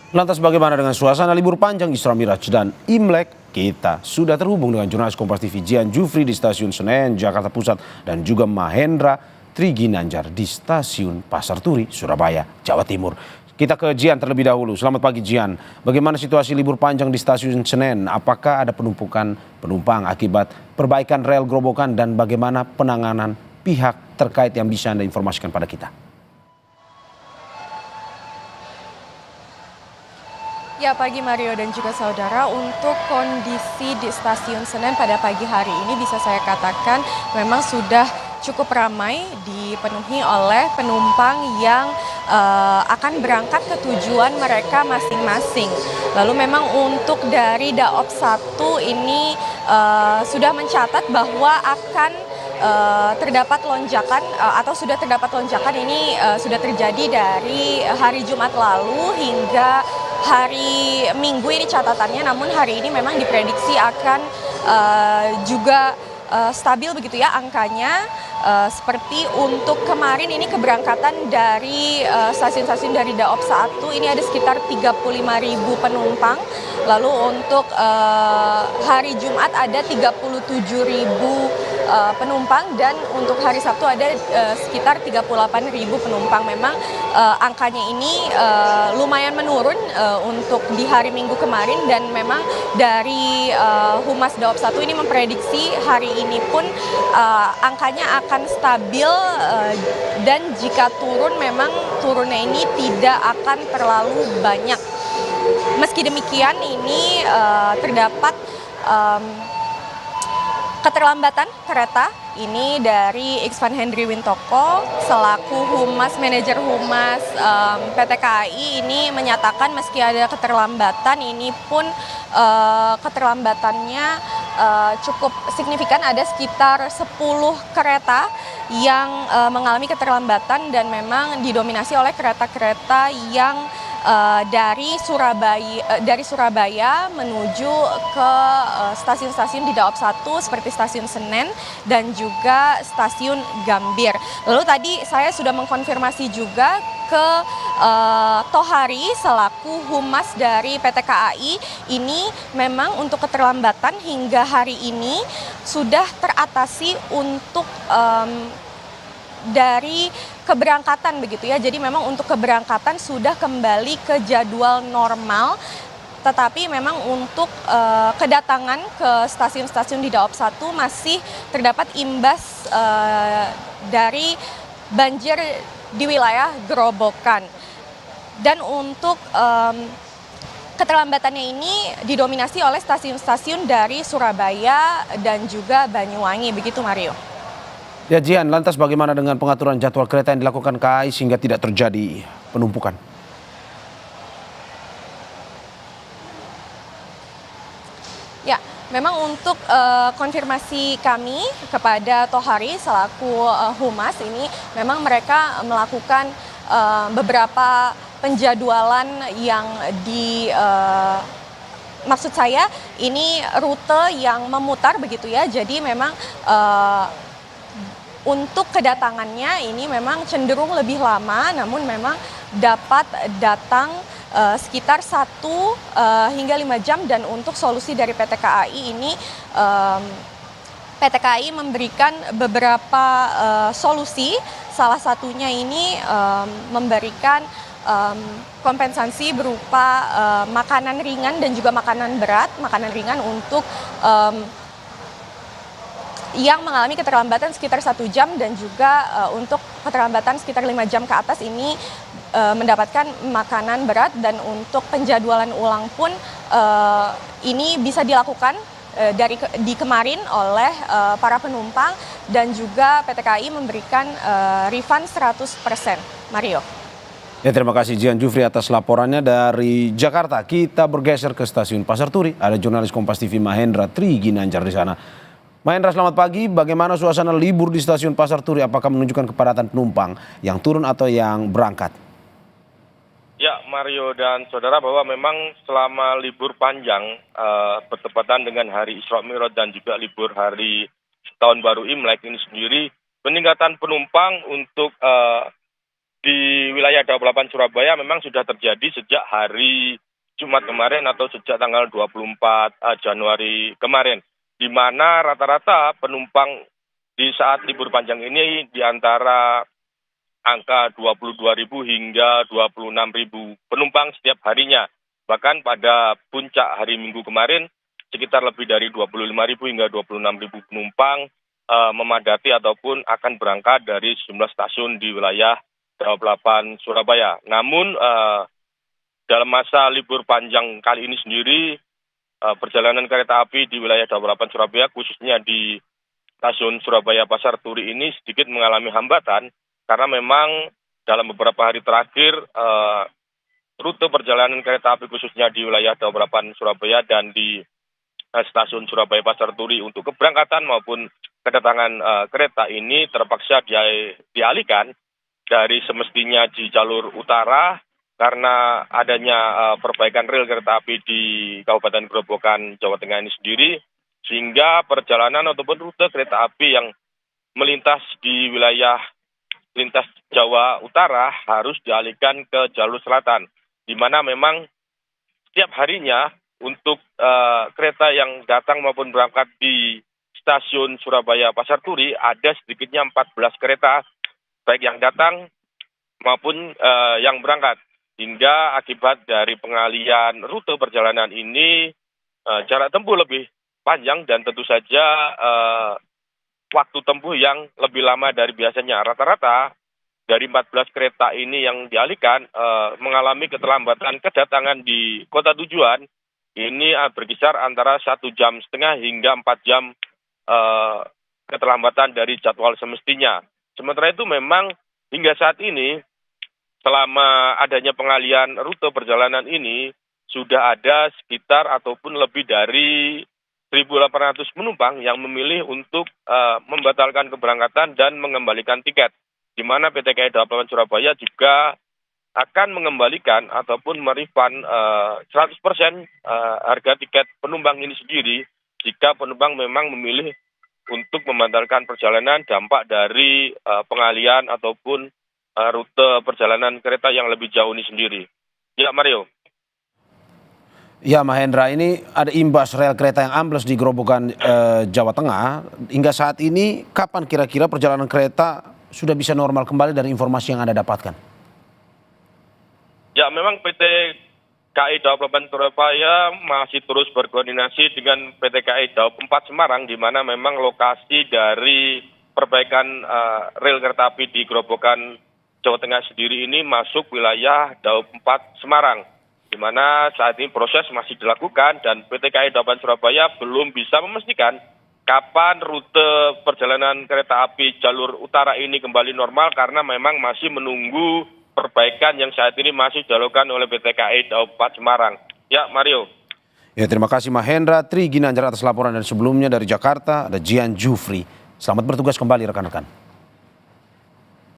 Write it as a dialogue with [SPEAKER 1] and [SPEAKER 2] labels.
[SPEAKER 1] Lantas bagaimana dengan suasana libur panjang Isra Miraj dan Imlek? Kita sudah terhubung dengan jurnalis Kompas TV Jian Jufri di Stasiun Senen, Jakarta Pusat dan juga Mahendra Triginanjar di Stasiun Pasar Turi, Surabaya, Jawa Timur. Kita ke Jian terlebih dahulu. Selamat pagi Jian. Bagaimana situasi libur panjang di Stasiun Senen? Apakah ada penumpukan penumpang akibat perbaikan rel gerobokan dan bagaimana penanganan pihak terkait yang bisa Anda informasikan pada kita?
[SPEAKER 2] Ya, pagi Mario dan juga saudara, untuk kondisi di Stasiun Senen pada pagi hari ini bisa saya katakan memang sudah cukup ramai, dipenuhi oleh penumpang yang akan berangkat ke tujuan mereka masing-masing. Lalu memang untuk dari Daop 1 ini sudah mencatat bahwa akan terdapat lonjakan atau sudah terdapat lonjakan ini sudah terjadi dari hari Jumat lalu hingga hari Minggu ini catatannya, namun hari ini memang diprediksi akan juga stabil begitu ya angkanya. Seperti untuk kemarin ini keberangkatan dari stasiun-stasiun dari Daop 1 ini ada sekitar 35.000 penumpang. Lalu untuk hari Jumat ada 37.000 penumpang dan untuk hari Sabtu ada sekitar 38.000 penumpang. Memang angkanya ini lumayan menurun untuk di hari Minggu kemarin, dan memang dari Humas Daop 1 ini memprediksi hari ini pun angkanya akan stabil, dan jika turun memang turunnya ini tidak akan terlalu banyak. Meski demikian ini terdapat keterlambatan kereta ini dari Iksvan Hendry Wintoko selaku manajer humas PT KAI ini menyatakan meski ada keterlambatan ini pun keterlambatannya cukup signifikan, ada sekitar 10 kereta yang mengalami keterlambatan dan memang didominasi oleh kereta-kereta yang dari Surabaya menuju ke stasiun-stasiun di Daop 1 seperti Stasiun Senen dan juga Stasiun Gambir. Lalu tadi saya sudah mengkonfirmasi juga ke Tohari selaku humas dari PT KAI, ini memang untuk keterlambatan hingga hari ini sudah teratasi untuk dari keberangkatan begitu ya. Jadi memang untuk keberangkatan sudah kembali ke jadwal normal, tetapi memang untuk kedatangan ke stasiun-stasiun di Daop 1 masih terdapat imbas dari banjir di wilayah gerobokan. Dan untuk keterlambatannya ini didominasi oleh stasiun-stasiun dari Surabaya dan juga Banyuwangi, begitu Mario.
[SPEAKER 1] Ya Jian, lantas bagaimana dengan pengaturan jadwal kereta yang dilakukan KAI sehingga tidak terjadi penumpukan?
[SPEAKER 2] Ya, memang untuk konfirmasi kami kepada Tohari selaku humas ini, memang mereka melakukan beberapa penjadwalan yang maksud saya ini rute yang memutar begitu ya. Jadi memang untuk kedatangannya ini memang cenderung lebih lama, namun memang dapat datang sekitar 1 hingga 5 jam. Dan untuk solusi dari PT KAI ini, PT KAI memberikan beberapa solusi. Salah satunya ini memberikan kompensasi berupa makanan ringan dan juga makanan berat. Makanan ringan untuk yang mengalami keterlambatan sekitar 1 jam dan juga untuk keterlambatan sekitar 5 jam ke atas ini mendapatkan makanan berat. Dan untuk penjadwalan ulang pun ini bisa dilakukan di kemarin oleh para penumpang, dan juga PT KAI memberikan refund 100%. Mario.
[SPEAKER 1] Ya, terima kasih Jian Jufri atas laporannya dari Jakarta. Kita bergeser ke Stasiun Pasar Turi. Ada jurnalis Kompas TV Mahendra Triginanjar di sana. Mahendra, selamat pagi. Bagaimana suasana libur di Stasiun Pasar Turi? Apakah menunjukkan kepadatan penumpang yang turun atau yang berangkat?
[SPEAKER 3] Ya, Mario dan saudara, bahwa memang selama libur panjang bertepatan dengan hari Isra Mi'raj dan juga libur hari Tahun Baru Imlek ini sendiri, peningkatan penumpang untuk di wilayah Daob 8 Surabaya memang sudah terjadi sejak hari Jumat kemarin atau sejak tanggal 24 Januari kemarin, di mana rata-rata penumpang di saat libur panjang ini di antara angka 22.000 hingga 26.000 penumpang setiap harinya. Bahkan pada puncak hari Minggu kemarin, sekitar lebih dari 25.000 hingga 26.000 penumpang memadati ataupun akan berangkat dari sejumlah stasiun di wilayah Daob 8 Surabaya. Namun dalam masa libur panjang kali ini sendiri, perjalanan kereta api di wilayah Daob 8 Surabaya, khususnya di stasiun Surabaya Pasar Turi ini sedikit mengalami hambatan, karena memang dalam beberapa hari terakhir rute perjalanan kereta api khususnya di wilayah Daob 8 Surabaya dan di stasiun Surabaya Pasar Turi untuk keberangkatan maupun kedatangan kereta ini terpaksa dialihkan dari semestinya di jalur utara karena adanya perbaikan rel kereta api di Kabupaten Grobogan, Jawa Tengah ini sendiri, sehingga perjalanan ataupun rute kereta api yang melintas di wilayah lintas Jawa Utara harus dialihkan ke jalur selatan, di mana memang setiap harinya untuk kereta yang datang maupun berangkat di stasiun Surabaya Pasar Turi ada sedikitnya 14 kereta, baik yang datang maupun yang berangkat. Hingga akibat dari pengalian rute perjalanan ini, jarak tempuh lebih panjang dan tentu saja waktu tempuh yang lebih lama dari biasanya. Rata-rata dari 14 kereta ini yang dialihkan mengalami keterlambatan kedatangan di kota tujuan. Ini berkisar antara 1,5 jam hingga 4 jam keterlambatan dari jadwal semestinya. Sementara itu memang hingga saat ini, selama adanya pengalian rute perjalanan ini, sudah ada sekitar ataupun lebih dari 1.800 penumpang yang memilih untuk membatalkan keberangkatan dan mengembalikan tiket. Di mana PT KAI Daob 8 Surabaya juga akan mengembalikan ataupun merefund 100% harga tiket penumpang ini sendiri jika penumpang memang memilih untuk membatalkan perjalanan dampak dari pengalian ataupun rute perjalanan kereta yang lebih jauh ini sendiri. Ya, Mario.
[SPEAKER 1] Ya, Mahendra, ini ada imbas rel kereta yang ambles di Grobogan, Jawa Tengah. Hingga saat ini, kapan kira-kira perjalanan kereta sudah bisa normal kembali dari informasi yang Anda dapatkan?
[SPEAKER 3] Ya, memang PT KAI Daob 8 Surabaya masih terus berkoordinasi dengan PT KAI Daob 4 Semarang, di mana memang lokasi dari perbaikan rel kereta api di Grobogan, Jawa Tengah sendiri ini masuk wilayah Daob 4 Semarang, di mana saat ini proses masih dilakukan dan PT KAI Daob 8 Surabaya belum bisa memastikan kapan rute perjalanan kereta api jalur utara ini kembali normal karena memang masih menunggu perbaikan yang saat ini masih dilakukan oleh PT KAI Daob 4 Semarang. Ya, Mario.
[SPEAKER 1] Ya, terima kasih Mahendra Tri Ginanjar atas laporan dan sebelumnya dari Jakarta ada Jian Jufri. Selamat bertugas kembali rekan-rekan.